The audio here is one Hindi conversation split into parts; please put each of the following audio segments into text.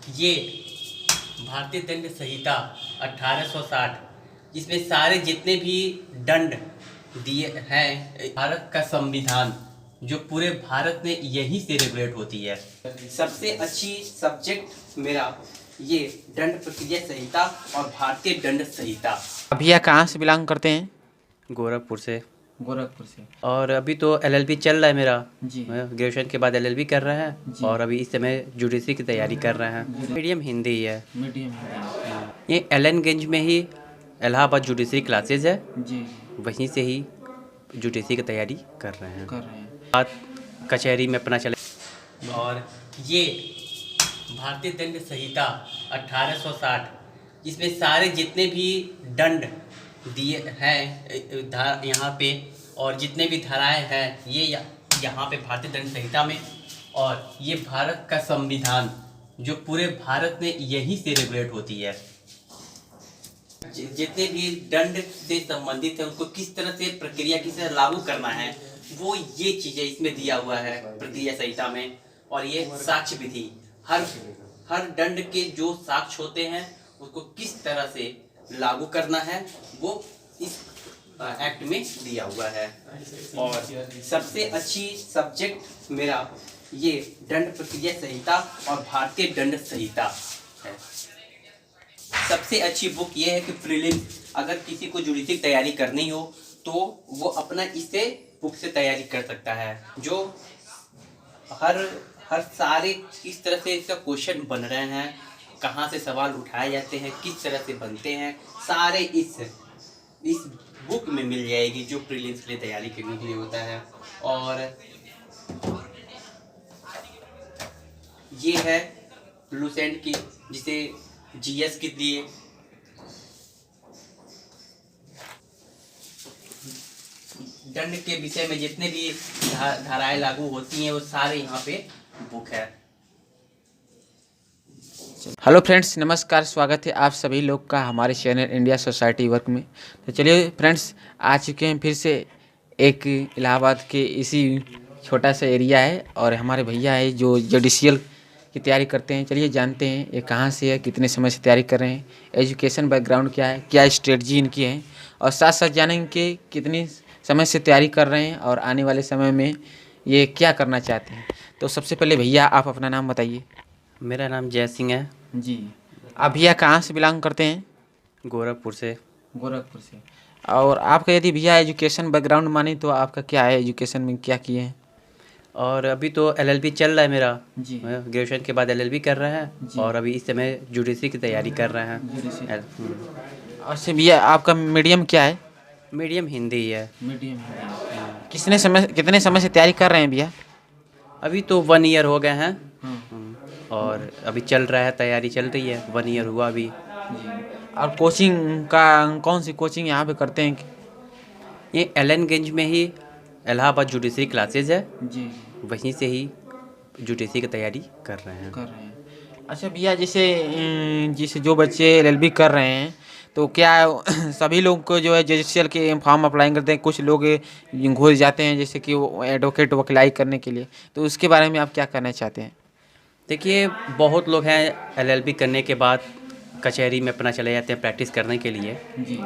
ये भारतीय दंड संहिता 1860 जिसमें सारे जितने भी दंड दिए हैं, भारत का संविधान जो पूरे भारत में यहीं से रेगुलेट होती है। सबसे अच्छी सब्जेक्ट मेरा ये दंड प्रक्रिया संहिता और भारतीय दंड संहिता। भैया कहाँ से बिलोंग करते हैं? गोरखपुर से। गोरखपुर से। और अभी तो एलएलबी चल रहा है मेरा जी। ग्रेजुएशन के बाद एलएलबी कर रहे हैं जी। और अभी इस समय जुडिशरी की तैयारी कर रहे हैं। मीडियम हिंदी ही है। मीडियम हिंदी। ये एलएनगंज में ही इलाहाबाद जुडिशरी क्लासेज है, जी। वहीं से ही जुडिशरी की तैयारी कर रहे हैं। बात कचहरी में अपना चले। और ये भारतीय दंड संहिता 1860 जिसमें सारे जितने भी दंड दिए हैं यहाँ पे और जितने भी धाराएं हैं ये यहाँ पे भारतीय दंड संहिता में, और ये भारत का संविधान जो पूरे भारत में यहीं से रेगुलेट होती है। जितने भी दंड से संबंधित है उनको किस तरह से प्रक्रिया किस तरह लागू करना है, वो ये चीजें इसमें दिया हुआ है प्रक्रिया संहिता में। और ये साक्ष्य विधि, हर दंड के जो साक्ष्य होते हैं उसको किस तरह से लागू करना है वो इस एक्ट में दिया हुआ है। और सबसे अच्छी सब्जेक्ट मेरा ये दंड प्रक्रिया संहिता और भारतीय दंड संहिता है। सबसे अच्छी बुक ये है कि प्रीलिम अगर किसी को जुडिशरी तैयारी करनी हो तो वो अपना इससे बुक से तैयारी कर सकता है, जो हर सारे किस तरह से इसका क्वेश्चन बन रहे हैं, कहाँ से सवाल उठाए जाते हैं, किस तरह से बनते हैं, सारे इस बुक में मिल जाएगी जो प्रीलिम्स के लिए तैयारी करने के लिए होता है। और ये है लूसेंट की, जिसे जीएस के लिए दंड के विषय में जितने भी धाराएं लागू होती हैं वो सारे यहाँ पे बुक है। हेलो फ्रेंड्स, नमस्कार। स्वागत है आप सभी लोग का हमारे चैनल इंडिया सोसाइटी वर्क में। तो चलिए फ्रेंड्स, आ चुके हैं फिर से एक इलाहाबाद के इसी छोटा सा एरिया है और हमारे भैया है जो जुडिशियल की तैयारी करते हैं। चलिए जानते हैं ये कहाँ से है, कितने समय से तैयारी कर रहे हैं, एजुकेशन बैकग्राउंड क्या है, क्या स्ट्रेटजी इनकी है, और साथ साथ जानेंगे कि कितनी समय से तैयारी कर रहे हैं और आने वाले समय में ये क्या करना चाहते हैं। तो सबसे पहले भैया आप अपना नाम बताइए। मेरा नाम जय सिंह है। जी। आप भैया कहाँ से बिलोंग करते हैं? गोरखपुर से। गोरखपुर से। और आपका यदि भैया एजुकेशन बैकग्राउंड माने तो आपका क्या है, एजुकेशन में क्या किए हैं? और अभी तो एलएलबी चल रहा है मेरा जी। ग्रेजुएशन के बाद एलएलबी कर रहे हैं और अभी इस समय जुडिशरी की तैयारी कर रहे हैं। अच्छा भैया, आपका मीडियम क्या है? मीडियम हिंदी ही है। मीडियम हिंदी। कितने समय से तैयारी कर रहे हैं भैया? अभी तो 1 ईयर हो गए हैं और अभी चल रहा है, तैयारी चल रही है, 1 ईयर हुआ अभी। और कोचिंग का कौन सी कोचिंग यहाँ पे करते हैं? ये एलएनगंज में ही इलाहाबाद जुडिशरी क्लासेज है, जी। वहीं से ही जुडिशरी की तैयारी कर रहे हैं। अच्छा भैया, जैसे जो बच्चे एलएलबी कर रहे हैं तो क्या सभी लोग को जो है जुडिशियल के फॉर्म अप्लाई करते हैं? कुछ लोग घुस जाते हैं जैसे कि वो एडवोकेट वकीलाई करने के लिए, तो उसके बारे में आप क्या कहना चाहते हैं? देखिए, बहुत लोग हैं एलएलबी करने के बाद कचहरी में अपना चले जाते हैं प्रैक्टिस करने के लिए। जी।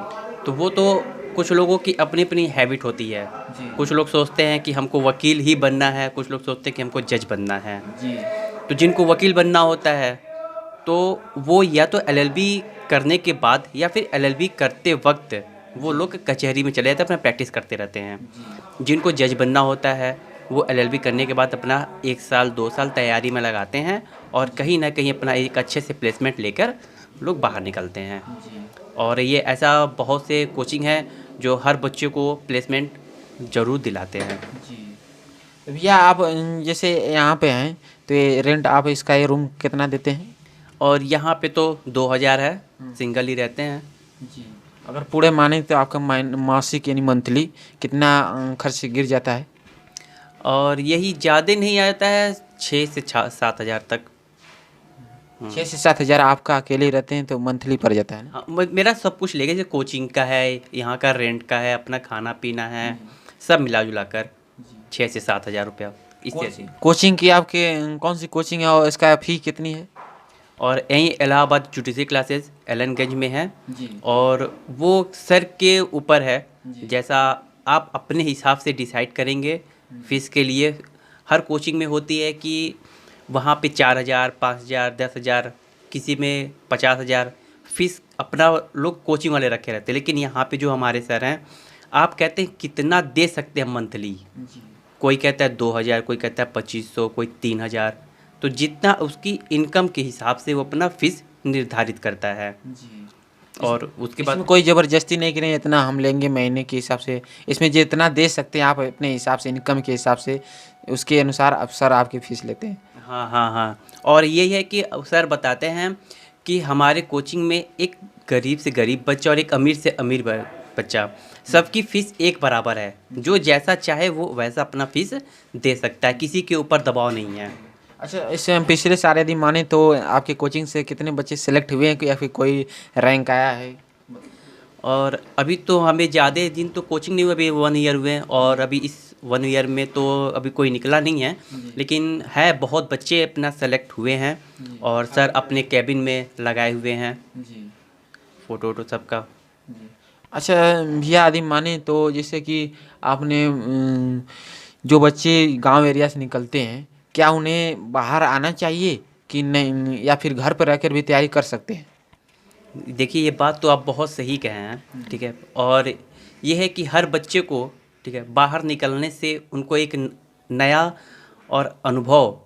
तो वो तो कुछ लोगों की अपनी अपनी हैबिट होती है। जी। कुछ लोग सोचते हैं कि हमको वकील ही बनना है, कुछ लोग सोचते हैं कि हमको जज बनना है। जी। तो जिनको वकील बनना होता है तो वो या तो एलएलबी करने के बाद या फिर एलएलबी करते वक्त वो लोग कचहरी में चले जाते हैं, अपना प्रैक्टिस करते रहते हैं। जिनको जज बनना होता है वो एलएलबी करने के बाद अपना 1 साल 2 साल तैयारी में लगाते हैं और कहीं ना कहीं अपना एक अच्छे से प्लेसमेंट लेकर लोग बाहर निकलते हैं। और ये ऐसा बहुत से कोचिंग है जो हर बच्चे को प्लेसमेंट ज़रूर दिलाते हैं। तो भैया आप जैसे यहाँ पे हैं तो ये रेंट आप इसका ये रूम कितना देते हैं? और यहाँ पे तो 2000 है, सिंगल ही रहते हैं। जी। अगर पूरे माने तो आपका मासिक यानी मंथली कितना खर्च गिर जाता है? और यही ज़्यादा नहीं आता है, 6 से 7 हज़ार तक। 6 से 7 हज़ार आपका अकेले रहते हैं तो मंथली पड़ जाता है ना? हाँ, मेरा सब कुछ लेके, जैसे कोचिंग का है, यहाँ का रेंट का है, अपना खाना पीना है, सब मिला जुला कर 6 से 7 हज़ार रुपया इससे। कोचिंग की आपके कौन सी कोचिंग है और इसका फ़ी कितनी है? और यहीं इलाहाबाद जुडिशरी क्लासेस एलनगंज में है। जी और वो सर के ऊपर है, जी। जैसा आप अपने हिसाब से डिसाइड करेंगे फीस के लिए। हर कोचिंग में होती है कि वहाँ पे 4,000, 5,000, 10,000, किसी में 50,000 फीस अपना लोग कोचिंग वाले रखे रहते हैं। लेकिन यहाँ पे जो हमारे सर हैं, आप कहते हैं कितना दे सकते हैं मंथली। जी कोई कहता है 2,000, कोई कहता है 2,500, कोई 3,000। तो जितना उसकी इनकम के हिसाब से वो अपना फीस निर्धारित करता है। जी। और उसके इसमें बाद कोई ज़बरदस्ती नहीं कि नहीं इतना हम लेंगे महीने के हिसाब से। इसमें जितना दे सकते हैं आप अपने हिसाब से, इनकम के हिसाब से, उसके अनुसार अब सर आपकी फ़ीस लेते हैं। हाँ हाँ हाँ। और यही है कि सर बताते हैं कि हमारे कोचिंग में एक गरीब से गरीब बच्चा और एक अमीर से अमीर बच्चा, सबकी फ़ीस एक बराबर है। जो जैसा चाहे वो वैसा अपना फ़ीस दे सकता है, किसी के ऊपर दबाव नहीं है। अच्छा, इससे हम पिछले साल यदि माने तो आपके कोचिंग से कितने बच्चे सेलेक्ट हुए हैं या फिर कोई रैंक आया है? और अभी तो हमें ज़्यादा दिन तो कोचिंग नहीं हुआ, अभी 1 ईयर हुए हैं। और अभी इस 1 ईयर में तो अभी कोई निकला नहीं है, लेकिन है बहुत बच्चे अपना सेलेक्ट हुए हैं। और सर अपने कैबिन में लगाए हुए हैं जी फ़ोटो वोटो सबका। अच्छा भैया, यदि माने तो जैसे कि आपने जो बच्चे गांव एरिया से निकलते हैं, क्या उन्हें बाहर आना चाहिए कि नहीं, या फिर घर पर रहकर भी तैयारी कर सकते हैं? देखिए, ये बात तो आप बहुत सही कहे हैं, ठीक है। और ये है कि हर बच्चे को, ठीक है, बाहर निकलने से उनको एक नया और अनुभव,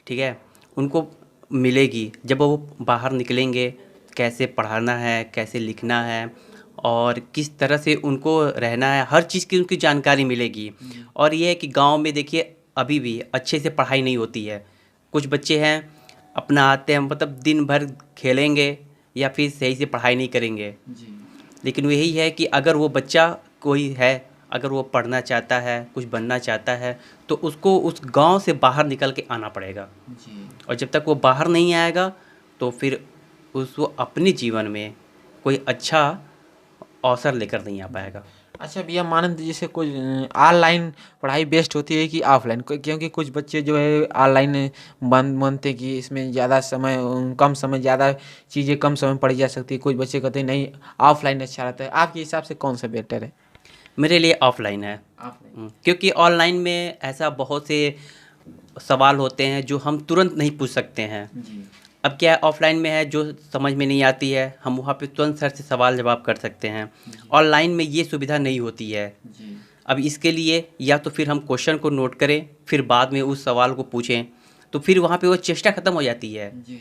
ठीक है, उनको मिलेगी। जब वो बाहर निकलेंगे, कैसे पढ़ाना है, कैसे लिखना है और किस तरह से उनको रहना है, हर चीज़ की उनकी जानकारी मिलेगी। और ये है कि गांव में देखिए अभी भी अच्छे से पढ़ाई नहीं होती है। कुछ बच्चे हैं अपना आते हैं, मतलब दिन भर खेलेंगे या फिर सही से पढ़ाई नहीं करेंगे। लेकिन यही है कि अगर वो बच्चा कोई है, अगर वो पढ़ना चाहता है, कुछ बनना चाहता है, तो उसको उस गांव से बाहर निकल के आना पड़ेगा। और जब तक वो बाहर नहीं आएगा तो फिर उसको अपने जीवन में कोई अच्छा अवसर लेकर नहीं आ पाएगा। अच्छा भैया, मानंद जैसे कुछ ऑनलाइन पढ़ाई बेस्ट होती है कि ऑफलाइन? क्योंकि कुछ बच्चे जो है ऑनलाइन मानते हैं कि इसमें ज़्यादा समय, कम समय ज़्यादा चीज़ें कम समय में पढ़ी जा सकती है। कुछ बच्चे कहते हैं नहीं, ऑफलाइन अच्छा रहता है। आपके हिसाब से कौन सा बेटर है? मेरे लिए ऑफलाइन है। ऑफलाइन। क्योंकि ऑनलाइन में ऐसा बहुत से सवाल होते हैं जो हम तुरंत नहीं पूछ सकते हैं। जी अब क्या है, ऑफलाइन में है जो समझ में नहीं आती है, हम वहाँ पे तुरंत सर से सवाल जवाब कर सकते हैं। ऑनलाइन में ये सुविधा नहीं होती है। जी अब इसके लिए या तो फिर हम क्वेश्चन को नोट करें, फिर बाद में उस सवाल को पूछें, तो फिर वहाँ पे वो चेष्टा ख़त्म हो जाती है। जी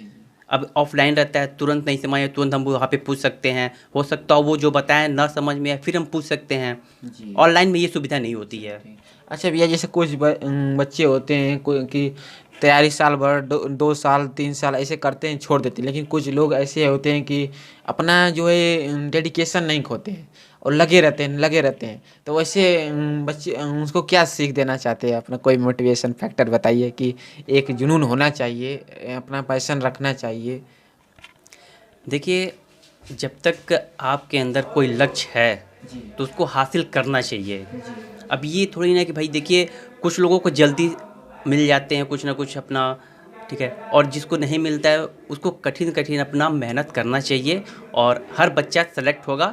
अब ऑफलाइन रहता है, तुरंत नहीं समझ आए तुरंत हम वहाँ पे पूछ सकते हैं। हो सकता हो वो जो बताएं ना समझ में आए, फिर हम पूछ सकते हैं। जी। ऑनलाइन में ये सुविधा नहीं होती है। अच्छा भैया, जैसे कुछ बच्चे होते हैं कोई कि तैयारी साल भर 2 साल 3 साल ऐसे करते हैं, छोड़ देते हैं। लेकिन कुछ लोग ऐसे होते हैं कि अपना जो है डेडिकेशन नहीं खोते हैं और लगे रहते हैं। तो वैसे बच्चे उसको क्या सीख देना चाहते हैं? अपना कोई मोटिवेशन फैक्टर बताइए कि एक जुनून होना चाहिए, अपना पैशन रखना चाहिए। देखिए, जब तक आपके अंदर कोई लक्ष्य है तो उसको हासिल करना चाहिए। अब ये थोड़ी ना कि भाई देखिए, कुछ लोगों को जल्दी मिल जाते हैं कुछ ना कुछ अपना, ठीक है, और जिसको नहीं मिलता है उसको कठिन कठिन अपना मेहनत करना चाहिए। और हर बच्चा सेलेक्ट होगा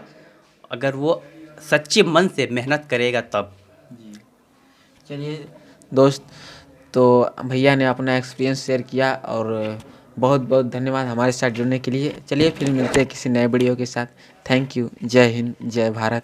अगर वो सच्चे मन से मेहनत करेगा तब। चलिए दोस्त, तो भैया ने अपना एक्सपीरियंस शेयर किया और बहुत बहुत धन्यवाद हमारे साथ जुड़ने के लिए। चलिए फिर मिलते हैं किसी नए वीडियो के साथ। Thank you. जय हिंद, जय भारत।